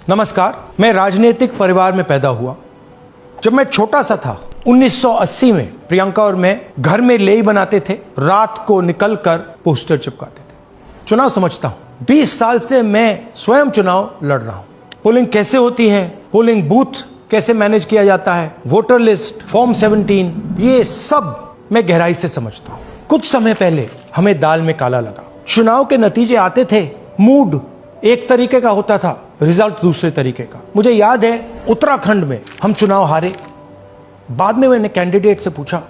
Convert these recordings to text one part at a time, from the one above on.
नमस्कार। मैं राजनीतिक परिवार में पैदा हुआ। जब मैं छोटा सा था 1980 में प्रियंका और मैं घर में लेई बनाते थे, रात को निकलकर पोस्टर चिपकाते थे। चुनाव समझता हूं। 20 साल से मैं स्वयं चुनाव लड़ रहा हूं। पोलिंग कैसे होती है, पोलिंग बूथ कैसे मैनेज किया जाता है, वोटर लिस्ट, फॉर्म 17, ये सब मैं गहराई से समझता हूं। कुछ समय पहले हमें दाल में काला लगा। चुनाव के नतीजे आते थे, मूड एक तरीके का होता था, रिजल्ट दूसरे तरीके का। मुझे याद है उत्तराखंड में हम चुनाव हारे। बाद में मैंने कैंडिडेट से पूछा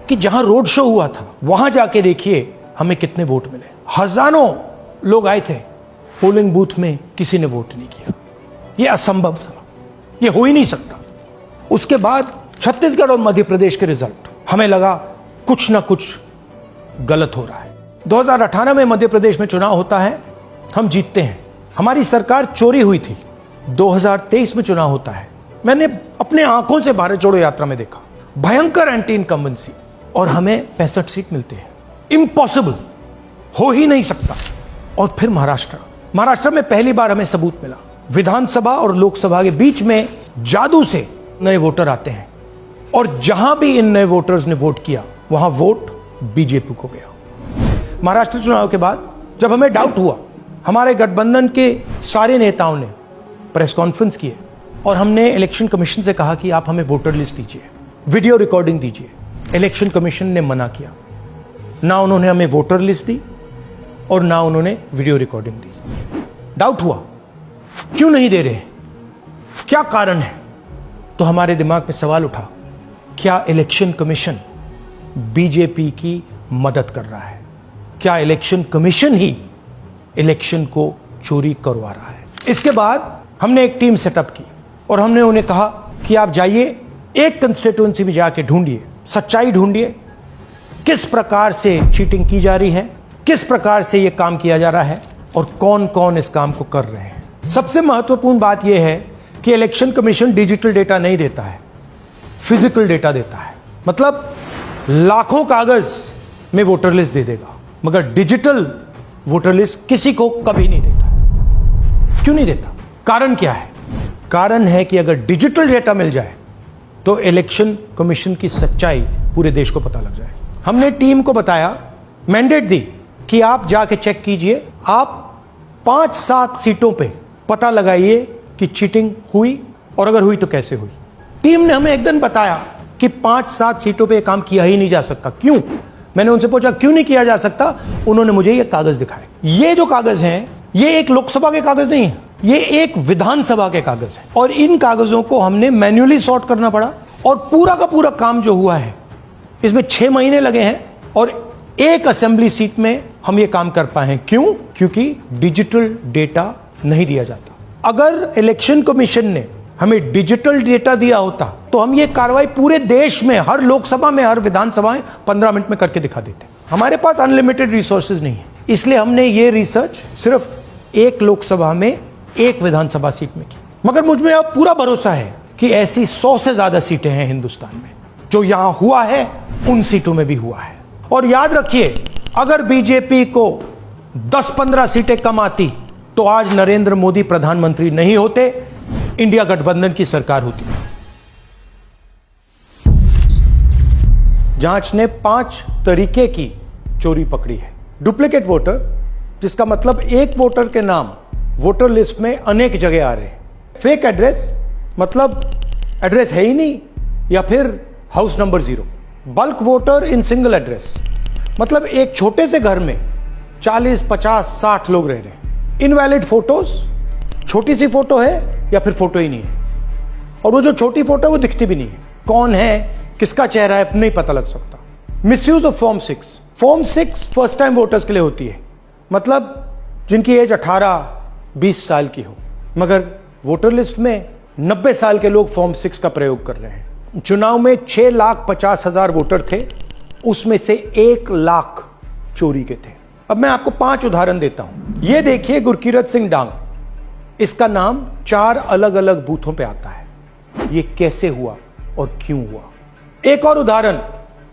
कि जहां रोड शो हुआ था वहां जाके देखिए हमें कितने वोट मिले। हजारों लोग आए थे, पोलिंग बूथ में किसी ने वोट नहीं किया। यह असंभव था, यह हो ही नहीं सकता। उसके बाद छत्तीसगढ़ और मध्य प्रदेश के रिजल्ट, हमें लगा कुछ ना कुछ गलत हो रहा है। 2018 में मध्य प्रदेश में चुनाव होता है, हम जीतते हैं। हमारी सरकार चोरी हुई थी। 2023 में चुनाव होता है, मैंने अपने आंखों से भारत जोड़ो यात्रा में देखा, भयंकर एंटी इनकम्बेंसी, और हमें 65 सीट मिलते हैं। इम्पॉसिबल, हो ही नहीं सकता। और फिर महाराष्ट्र में पहली बार हमें सबूत मिला। विधानसभा और लोकसभा के बीच में जादू से नए वोटर आते हैं, और जहां भी इन नए वोटर्स ने वोट किया वहां वोट बीजेपी को गया। महाराष्ट्र चुनाव के बाद जब हमें डाउट हुआ, हमारे गठबंधन के सारे नेताओं ने प्रेस कॉन्फ्रेंस किए और हमने इलेक्शन कमीशन से कहा कि आप हमें वोटर लिस्ट दीजिए, वीडियो रिकॉर्डिंग दीजिए। इलेक्शन कमीशन ने मना किया। ना उन्होंने हमें वोटर लिस्ट दी और ना उन्होंने वीडियो रिकॉर्डिंग दी। डाउट हुआ, क्यों नहीं दे रहे, क्या कारण है? तो हमारे दिमाग में सवाल उठा, क्या इलेक्शन कमीशन बीजेपी की मदद कर रहा है? क्या इलेक्शन कमीशन ही इलेक्शन को चोरी करवा रहा है? इसके बाद हमने एक टीम सेटअप की और हमने उन्हें कहा कि आप जाइए, एक कंस्टिट्यूएंसी में जाके ढूंढिए, सच्चाई ढूंढिए, किस प्रकार से चीटिंग की जा रही है, किस प्रकार से यह काम किया जा रहा है और कौन कौन इस काम को कर रहे हैं। सबसे महत्वपूर्ण बात यह है कि इलेक्शन कमीशन डिजिटल डेटा नहीं देता है, फिजिकल डेटा देता है। मतलब लाखों कागज में वोटर लिस्ट दे देगा, मगर डिजिटल वोटर लिस्ट किसी को कभी नहीं देता। क्यों नहीं देता? कारण क्या है? कारण है कि अगर डिजिटल डेटा मिल जाए तो इलेक्शन कमीशन की सच्चाई पूरे देश को पता लग जाए। हमने टीम को बताया, मैंडेट दी कि आप जाके चेक कीजिए, आप 5-7 सीटों पे पता लगाइए कि चीटिंग हुई, और अगर हुई तो कैसे हुई। टीम ने हमें एक दिन बताया कि 5-7 सीटों पे काम किया ही नहीं जा सकता। क्यों? मैंने उनसे पूछा क्यों नहीं किया जा सकता। उन्होंने मुझे ये कागज दिखाए। ये जो कागज हैं, ये एक लोकसभा के कागज नहीं है, ये एक विधानसभा के कागज है, और इन कागजों को हमने मैन्युअली सॉर्ट करना पड़ा। और पूरा का पूरा काम जो हुआ है, इसमें 6 महीने लगे हैं, और एक असेंबली सीट में हम ये काम कर पाए हैं। क्यों? क्योंकि डिजिटल डेटा नहीं दिया जाता। अगर इलेक्शन कमीशन ने हमें डिजिटल डेटा दिया होता तो हम ये कार्रवाई पूरे देश में, हर लोकसभा में, हर विधानसभा में 15 मिनट में करके दिखा देते। हमारे पास अनलिमिटेड रिसोर्सेज नहीं है, इसलिए हमने ये रिसर्च सिर्फ एक लोकसभा में, एक विधानसभा सीट में की। मगर मुझ में अब पूरा भरोसा है कि ऐसी 100 से ज्यादा सीटें हैं हिंदुस्तान में। जो यहां हुआ है उन सीटों में भी हुआ है। और याद रखिए, अगर बीजेपी को 10-15 सीटें कम आती तो आज नरेंद्र मोदी प्रधानमंत्री नहीं होते, इंडिया गठबंधन की सरकार होती। जांच ने 5 तरीके की चोरी पकड़ी है। डुप्लीकेट वोटर, जिसका मतलब एक वोटर के नाम वोटर लिस्ट में अनेक जगह आ रहे हैं। फेक एड्रेस, मतलब एड्रेस है ही नहीं, या फिर house number 0। Bulk voter in single address, मतलब एक छोटे से घर में 40, 50, 60 लोग रह रहे हैं। इनवैलिड फोटोज, छोटी सी फोटो है या फिर फोटो ही नहीं है, और वो जो छोटी फोटो है वो दिखती भी नहीं है। कौन है, किसका चेहरा है, नहीं पता लग सकता। Misuse of form 6। Form 6 first time voters के लिए होती है, मतलब जिनकी एज 18-20 साल की हो, मगर वोटर लिस्ट में 90 साल के लोग फॉर्म 6 का प्रयोग कर रहे हैं। चुनाव में 6,50,000 वोटर थे, उसमें से 1 लाख चोरी के थे। अब मैं आपको 5 उदाहरण देता हूं। यह देखिए, गुरकीरत सिंह डांग, इसका नाम 4 अलग अलग बूथों पे आता है। यह कैसे हुआ और क्यों हुआ? एक और उदाहरण,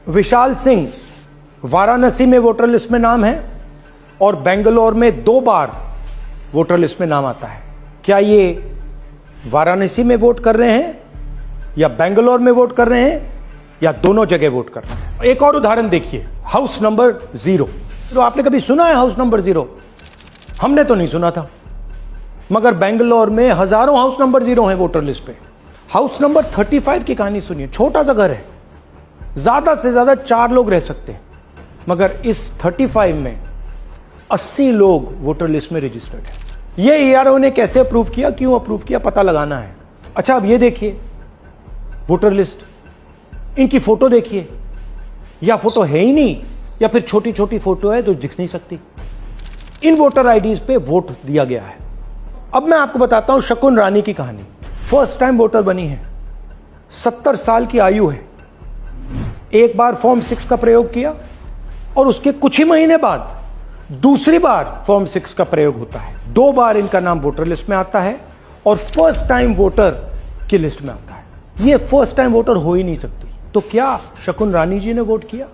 विशाल सिंह, वाराणसी में वोटर लिस्ट में नाम है और बेंगलोर में 2 बार वोटर लिस्ट में नाम आता है। क्या ये वाराणसी में वोट कर रहे हैं या बेंगलोर में वोट कर रहे हैं या दोनों जगह वोट कर रहे हैं? एक और उदाहरण देखिए, हाउस नंबर 0। तो आपने कभी सुना है हाउस नंबर 0? हमने तो नहीं सुना था, मगर बेंगलोर में हजारों हाउस नंबर 0 हैं वोटर लिस्ट पे। हाउस नंबर 35 की कहानी सुनिए। छोटा सा घर है, ज्यादा से ज्यादा 4 लोग रह सकते हैं, मगर इस 35 में 80 लोग वोटर लिस्ट में रजिस्टर्ड है। ये ईआरओ ने कैसे अप्रूव किया, क्यों अप्रूव किया, पता लगाना है। अच्छा, अब ये देखिए वोटर लिस्ट, इनकी फोटो देखिए, या फोटो है ही नहीं या फिर छोटी छोटी फोटो है तो दिख नहीं सकती। इन वोटर आईडीज पे वोट दिया गया है। अब मैं आपको बताता हूं शकुन रानी की कहानी। फर्स्ट टाइम वोटर बनी है, 70 साल की आयु है। एक बार फॉर्म 6 का प्रयोग किया और उसके कुछ ही महीने बाद दूसरी बार फॉर्म 6 का प्रयोग होता है। 2 बार इनका नाम वोटर लिस्ट में आता है और फर्स्ट टाइम वोटर की लिस्ट में आता है। ये फर्स्ट टाइम वोटर हो ही नहीं सकती। तो क्या शकुन रानी जी ने वोट किया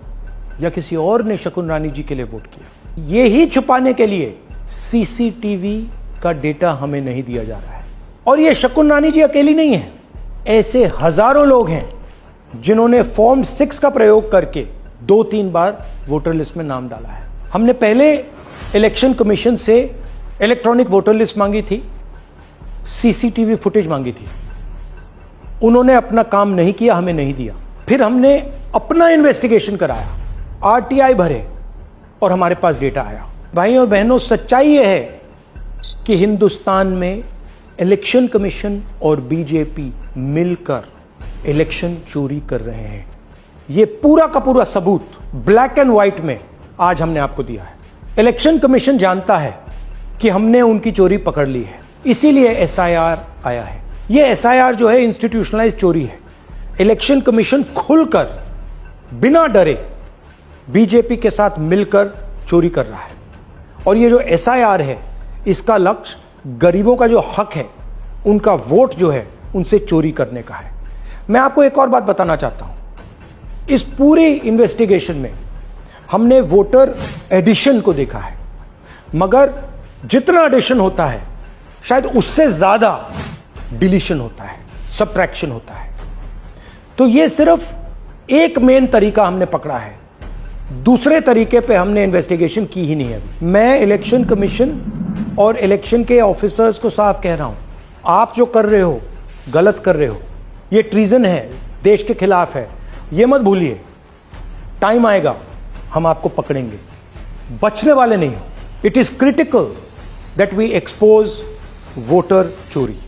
या किसी और ने शकुन रानी जी के लिए वोट किया? ये ही छुपाने के लिए सीसीटीवी का डेटा हमें नहीं दिया जा रहा है। और ये शकुन रानी जी अकेली नहीं है, ऐसे हजारों लोग हैं जिन्होंने फॉर्म 6 का प्रयोग करके 2-3 बार वोटर लिस्ट में नाम डाला है। हमने पहले इलेक्शन कमीशन से इलेक्ट्रॉनिक वोटर लिस्ट मांगी थी, सीसीटीवी फुटेज मांगी थी। उन्होंने अपना काम नहीं किया, हमें नहीं दिया। फिर हमने अपना इन्वेस्टिगेशन कराया, आरटीआई भरे और हमारे पास डेटा आया। भाइयों और बहनों, सच्चाई यह है कि हिंदुस्तान में इलेक्शन कमीशन और बीजेपी मिलकर इलेक्शन चोरी कर रहे हैं। यह पूरा का पूरा सबूत ब्लैक एंड व्हाइट में आज हमने आपको दिया है। इलेक्शन कमीशन जानता है कि हमने उनकी चोरी पकड़ ली है, इसीलिए एसआईआर आया है। यह एसआईआर जो है इंस्टीट्यूशनलाइज चोरी है। इलेक्शन कमीशन खुलकर बिना डरे बीजेपी के साथ मिलकर चोरी कर रहा है। और ये जो एसआईआर है, इसका लक्ष्य गरीबों का जो हक है, उनका वोट जो है, उनसे चोरी करने का है। मैं आपको एक और बात बताना चाहता हूं। इस पूरी इन्वेस्टिगेशन में हमने वोटर एडिशन को देखा है, मगर जितना एडिशन होता है शायद उससे ज्यादा डिलीशन होता है, सबट्रैक्शन होता है। तो ये सिर्फ एक मेन तरीका हमने पकड़ा है, दूसरे तरीके पे हमने इन्वेस्टिगेशन की ही नहीं है। मैं इलेक्शन कमीशन और इलेक्शन के ऑफिसर्स को साफ कह रहा हूं, आप जो कर रहे हो गलत कर रहे हो, ये ट्रीजन है, देश के खिलाफ है। ये मत भूलिए, टाइम आएगा हम आपको पकड़ेंगे, बचने वाले नहीं हो। It is critical that we expose voter चोरी।